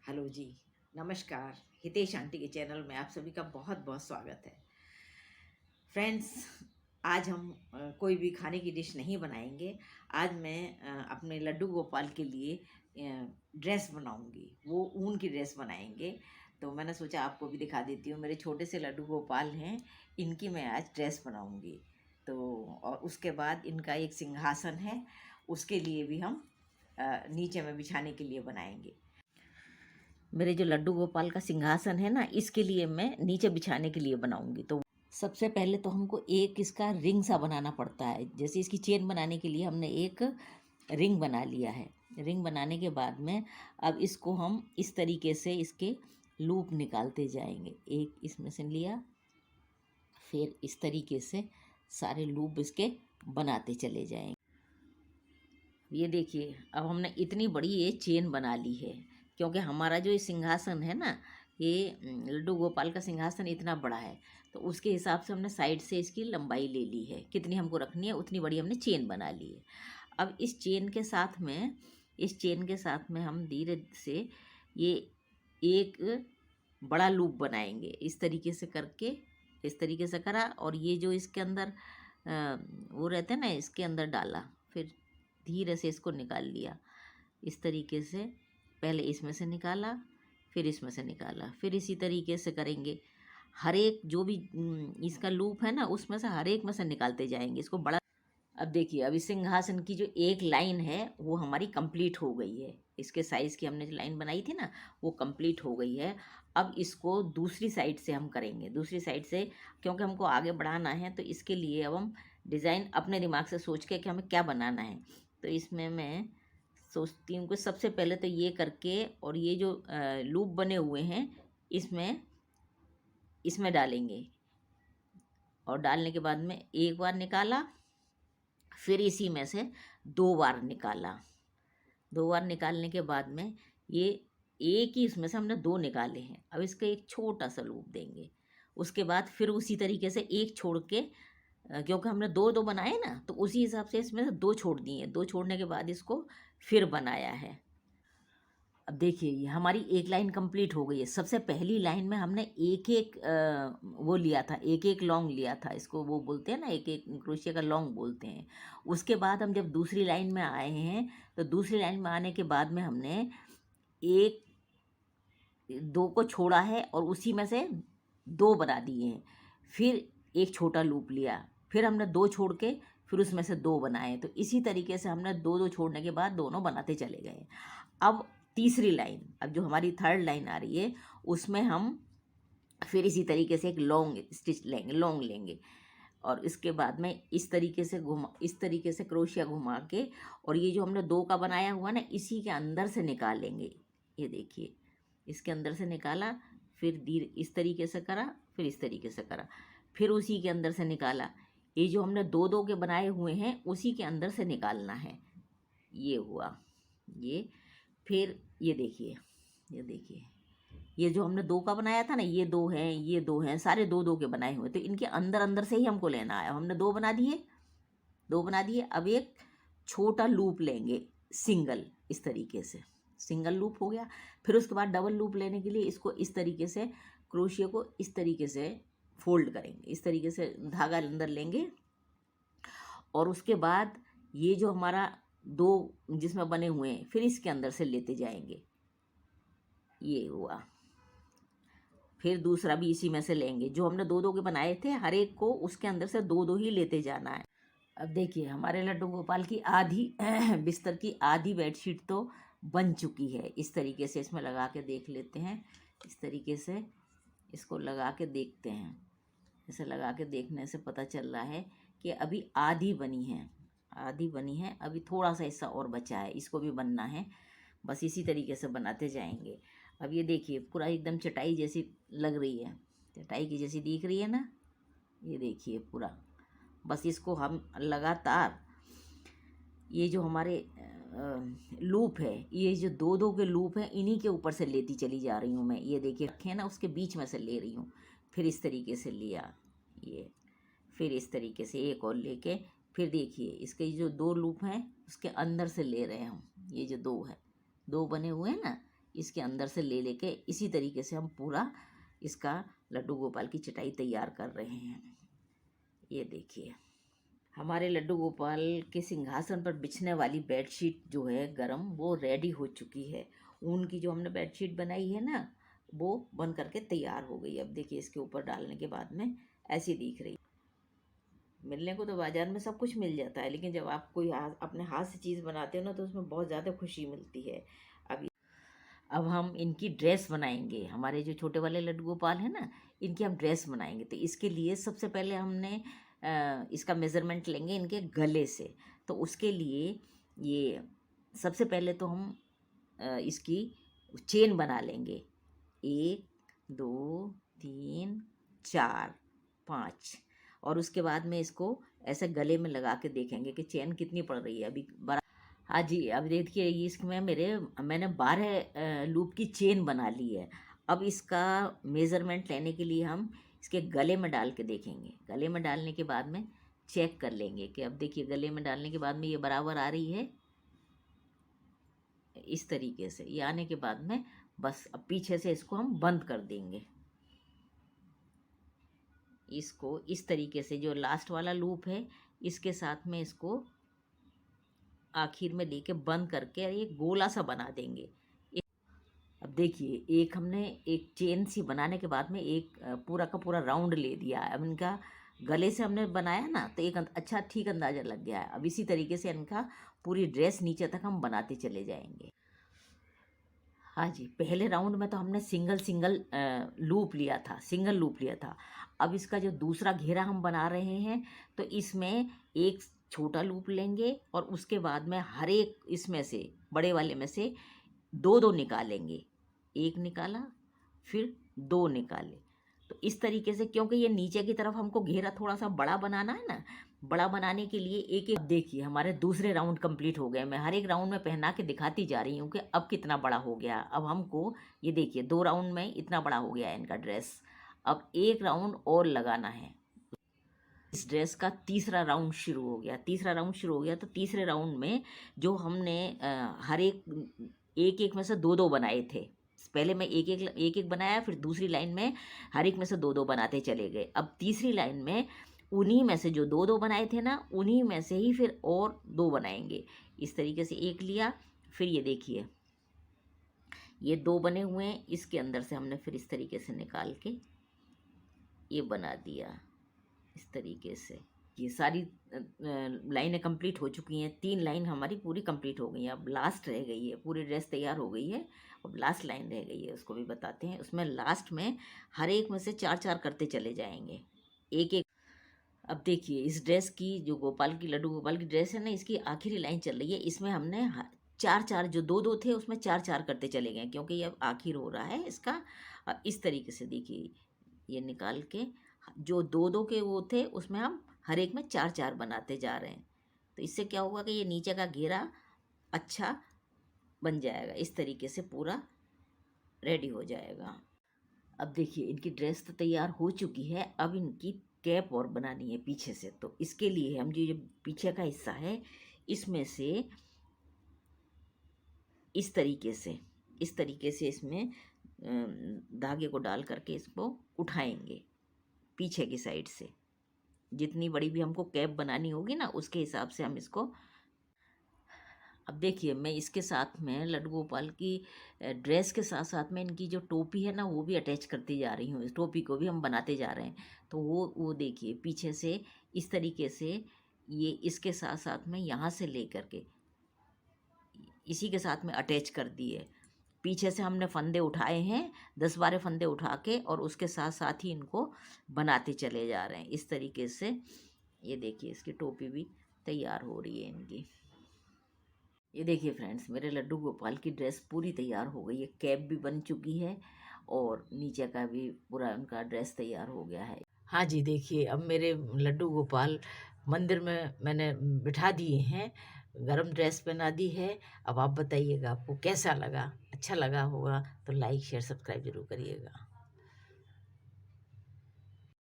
Hello जी, नमस्कार। Hitesh aunty के channel में आप सभी का बहुत बहुत स्वागत है। फ्रेंड्स, आज हम कोई भी खाने की डिश नहीं बनाएंगे। आज मैं अपने लड्डू गोपाल के लिए ड्रेस बनाऊंगी। वो ऊन की ड्रेस बनाएंगे, तो मैंने सोचा आपको भी दिखा देती हूँ। मेरे छोटे से लड्डू गोपाल हैं, इनकी मैं आज ड्रेस बनाऊंगी। तो और उसके बाद इनका एक सिंहासन है, उसके लिए भी हम नीचे में बिछाने के लिए बनाएंगे। मेरे जो लड्डू गोपाल का सिंहासन है ना, इसके लिए मैं नीचे बिछाने के लिए बनाऊंगी। तो सबसे पहले तो हमको एक इसका रिंग सा बनाना पड़ता है। जैसे इसकी चेन बनाने के लिए हमने एक रिंग बना लिया है। रिंग बनाने के बाद में अब इसको हम इस तरीके से इसके लूप निकालते जाएंगे। एक इसमें से लिया, फिर इस तरीके से सारे लूप इसके बनाते चले जाएंगे। ये देखिए, अब हमने इतनी बड़ी ये चेन बना ली है, क्योंकि हमारा जो ये सिंहासन है ना, ये लड्डू गोपाल का सिंहासन इतना बड़ा है, तो उसके हिसाब से हमने साइड से इसकी लंबाई ले ली है। कितनी हमको रखनी है उतनी बड़ी हमने चेन बना ली है। अब इस चेन के साथ में हम धीरे से ये एक बड़ा लूप बनाएंगे। इस तरीके से करके, इस तरीके से करा, और ये जो इसके अंदर वो रहते हैं ना, इसके अंदर डाला, फिर धीरे से इसको निकाल लिया। इस तरीके से पहले इसमें से निकाला, फिर इसमें से निकाला, फिर इसी तरीके से करेंगे। हर एक जो भी इसका लूप है ना, उसमें से हर एक में से निकालते जाएंगे इसको बड़ा। अब देखिए, अब इस सिंहासन की जो एक लाइन है वो हमारी कंप्लीट हो गई है। इसके साइज़ की हमने जो लाइन बनाई थी ना, वो कंप्लीट हो गई है। अब इसको दूसरी साइड से हम करेंगे। दूसरी साइड से, क्योंकि हमको आगे बढ़ाना है, तो इसके लिए अब हम डिज़ाइन अपने दिमाग से सोच के कि हमें क्या बनाना है। तो इसमें मैं सोचती हूँ कि सबसे पहले तो ये करके, और ये जो लूप बने हुए हैं इसमें इसमें डालेंगे। और डालने के बाद में एक बार निकाला, फिर इसी में से दो बार निकाला। दो बार निकालने के बाद में ये एक ही इसमें से हमने दो निकाले हैं। अब इसका एक छोटा सा लूप देंगे। उसके बाद फिर उसी तरीके से एक छोड़ के, क्योंकि हमने दो दो बनाए ना, तो उसी हिसाब से इसमें से दो छोड़ दिए। दो छोड़ने के बाद इसको फिर बनाया है। अब देखिए, ये हमारी एक लाइन कंप्लीट हो गई है। सबसे पहली लाइन में हमने एक एक वो लिया था, एक एक लॉन्ग लिया था। इसको वो बोलते हैं ना, एक एक क्रोशिया का लॉन्ग बोलते हैं। उसके बाद हम जब दूसरी लाइन में आए हैं, तो दूसरी लाइन में आने के बाद में हमने एक दो को छोड़ा है और उसी में से दो बना दिए हैं। फिर एक छोटा लूप लिया, फिर हमने दो छोड़ के फिर उसमें से दो बनाए। तो इसी तरीके से हमने दो दो छोड़ने के बाद दोनों बनाते चले गए। अब तीसरी लाइन, अब जो हमारी थर्ड लाइन आ रही है, उसमें हम फिर इसी तरीके से एक लॉन्ग स्टिच लेंगे, लॉन्ग लेंगे। और इसके बाद में इस तरीके से घुमा, इस तरीके से क्रोशिया घुमा के, और ये जो हमने दो का बनाया हुआ ना, इसी के अंदर से निकालेंगे। ये देखिए, इसके अंदर से निकाला, फिर धीरे इस तरीके से करा, फिर इस तरीके से करा, फिर उसी के अंदर से निकाला। ये जो हमने दो दो के बनाए हुए हैं, उसी के अंदर से निकालना है। ये हुआ ये। फिर ये देखिए, ये देखिए, ये जो हमने दो का बनाया था ना, ये दो हैं, ये दो हैं, सारे दो दो के बनाए हुए। तो इनके अंदर अंदर से ही हमको लेना है। हमने दो बना दिए, दो बना दिए। अब एक छोटा लूप लेंगे, सिंगल, इस तरीके से सिंगल लूप हो गया। फिर उसके बाद डबल लूप लेने के लिए इसको इस तरीके से, क्रोशिया को इस तरीके से फोल्ड करेंगे। इस तरीके से धागा अंदर लेंगे, और उसके बाद ये जो हमारा दो जिसमें बने हुए हैं, फिर इसके अंदर से लेते जाएंगे। ये हुआ। फिर दूसरा भी इसी में से लेंगे। जो हमने दो दो के बनाए थे, हर एक को उसके अंदर से दो दो ही लेते जाना है। अब देखिए, हमारे लड्डू गोपाल की आधी बिस्तर की आधी बेडशीट तो बन चुकी है। इस तरीके से इसमें लगा के देख लेते हैं। इस तरीके से इसको लगा के देखते हैं। ऐसे लगा के देखने से पता चल रहा है कि अभी आधी बनी है, आधी बनी है। अभी थोड़ा सा हिस्सा और बचा है, इसको भी बनना है। बस इसी तरीके से बनाते जाएंगे। अब ये देखिए, पूरा एकदम चटाई जैसी लग रही है, चटाई की जैसी दिख रही है ना। ये देखिए पूरा, बस इसको हम लगातार, ये जो हमारे लूप है, ये जो दो दो के लूप हैं, इन्हीं के ऊपर से लेती चली जा रही हूँ मैं। ये देखिए, रखे ना, उसके बीच में से ले रही हूँ। फिर इस तरीके से लिया ये, फिर इस तरीके से एक और लेके, फिर देखिए इसके जो दो लूप हैं उसके अंदर से ले रहे हम। ये जो दो है, दो बने हुए हैं ना, इसके अंदर से ले लेके इसी तरीके से हम पूरा इसका लड्डू गोपाल की चटाई तैयार कर रहे हैं। ये देखिए हमारे लड्डू गोपाल के सिंहासन पर बिछने वाली बेडशीट जो है गरम, वो रेडी हो चुकी है। ऊन की जो हमने बेडशीट बनाई है ना, वो बन करके तैयार हो गई। अब देखिए इसके ऊपर डालने के बाद में ऐसी दिख रही। मिलने को तो बाज़ार में सब कुछ मिल जाता है, लेकिन जब आप कोई अपने हाथ से चीज़ बनाते हो ना, तो उसमें बहुत ज़्यादा खुशी मिलती है। अब हम इनकी ड्रेस बनाएंगे। हमारे जो छोटे वाले लड्डू गोपाल हैं ना, इनकी हम ड्रेस बनाएंगे। तो इसके लिए सबसे पहले हमने इसका मेज़रमेंट लेंगे इनके गले से। तो उसके लिए ये सबसे पहले तो हम इसकी चेन बना लेंगे। 1 2 3 4 5, और उसके बाद में इसको ऐसे गले में लगा के देखेंगे कि चेन कितनी पड़ रही है। अभी हाँ जी, अब देखिए इसमें मैंने 12 लूप की चेन बना ली है। अब इसका मेज़रमेंट लेने के लिए हम इसके गले में डाल के देखेंगे। गले में डालने के बाद में चेक कर लेंगे कि अब देखिए गले में डालने के बाद में ये बराबर आ रही है। इस तरीके से ये आने के बाद में बस अब पीछे से इसको हम बंद कर देंगे। इसको इस तरीके से जो लास्ट वाला लूप है, इसके साथ में इसको आखिर में लेके बंद करके ये गोला सा बना देंगे। अब देखिए एक हमने एक चेन सी बनाने के बाद में एक पूरा का पूरा राउंड ले दिया है। अब इनका गले से हमने बनाया ना, तो एक अच्छा ठीक अंदाज़ा लग गया है। अब इसी तरीके से इनका पूरी ड्रेस नीचे तक हम बनाते चले जाएंगे। हाँ जी, पहले राउंड में तो हमने सिंगल लूप लिया था, सिंगल लूप लिया था। अब इसका जो दूसरा घेरा हम बना रहे हैं, तो इसमें एक छोटा लूप लेंगे और उसके बाद में हर एक इसमें से बड़े वाले में से 2 निकालेंगे। एक निकाला, फिर 2 निकाले। तो इस तरीके से, क्योंकि ये नीचे की तरफ हमको घेरा थोड़ा सा बड़ा बनाना है ना, बड़ा बनाने के लिए एक एक। देखिए हमारे दूसरे राउंड कंप्लीट हो गए। मैं हर एक राउंड में पहना के दिखाती जा रही हूँ कि अब कितना बड़ा हो गया। अब हमको ये देखिए 2 राउंड में इतना बड़ा हो गया है इनका ड्रेस। अब एक राउंड और लगाना है। इस ड्रेस का तीसरा राउंड शुरू हो गया। तो तीसरे राउंड में जो हमने हर एक में से 2 बनाए थे। पहले मैं एक बनाया, फिर दूसरी लाइन में हर एक में से 2 बनाते चले गए। अब तीसरी लाइन में उन्हीं में से जो 2 बनाए थे ना, उन्हीं में से ही फिर और 2 बनाएंगे। इस तरीके से एक लिया, फिर ये देखिए ये 2 बने हुए हैं। इसके अंदर से हमने फिर इस तरीके से निकाल के ये बना दिया। इस तरीके से ये सारी लाइनें कंप्लीट हो चुकी हैं। 3 लाइन हमारी पूरी कंप्लीट हो गई हैं। अब लास्ट रह गई है, पूरी ड्रेस तैयार हो गई है। अब लास्ट लाइन रह गई है, उसको भी बताते हैं। उसमें लास्ट में हर एक में से 4 करते चले जाएंगे, एक एक। अब देखिए इस ड्रेस की जो लड्डू गोपाल की ड्रेस है ना, इसकी आखिरी लाइन चल रही है। इसमें हमने 4 जो 2 थे उसमें 4 करते चले गए, क्योंकि ये अब आखिर हो रहा है इसका। इस तरीके से देखिए ये निकाल के जो 2 के वो थे, उसमें हम हर एक में 4 बनाते जा रहे हैं। तो इससे क्या होगा कि ये नीचे का घेरा अच्छा बन जाएगा। इस तरीके से पूरा रेडी हो जाएगा। अब देखिए इनकी ड्रेस तो तैयार हो चुकी है। अब इनकी कैप और बनानी है पीछे से। तो इसके लिए हम जो पीछे का हिस्सा है, इसमें से इस तरीके से इसमें धागे को डाल करके इसको उठाएंगे पीछे की साइड से। जितनी बड़ी भी हमको कैप बनानी होगी ना, उसके हिसाब से हम इसको। अब देखिए मैं इसके साथ में लड्डू गोपाल की ड्रेस के साथ साथ में इनकी जो टोपी है ना, वो भी अटैच करती जा रही हूँ। इस टोपी को भी हम बनाते जा रहे हैं। तो वो देखिए पीछे से इस तरीके से ये इसके साथ साथ में यहाँ से ले करके इसी के साथ में अटैच कर दिए। पीछे से हमने फंदे उठाए हैं, 10-12 फंदे उठा के, और उसके साथ साथ ही इनको बनाते चले जा रहे हैं इस तरीके से। ये देखिए इसकी टोपी भी तैयार हो रही है इनकी। ये देखिए फ्रेंड्स, मेरे लड्डू गोपाल की ड्रेस पूरी तैयार हो गई है। कैप भी बन चुकी है और नीचे का भी पूरा उनका ड्रेस तैयार हो गया है। हाँ जी, देखिए अब मेरे लड्डू गोपाल मंदिर में मैंने बिठा दिए हैं, गरम ड्रेस पहना दी है। अब आप बताइएगा आपको कैसा लगा। अच्छा लगा होगा तो लाइक शेयर सब्सक्राइब जरूर करिएगा।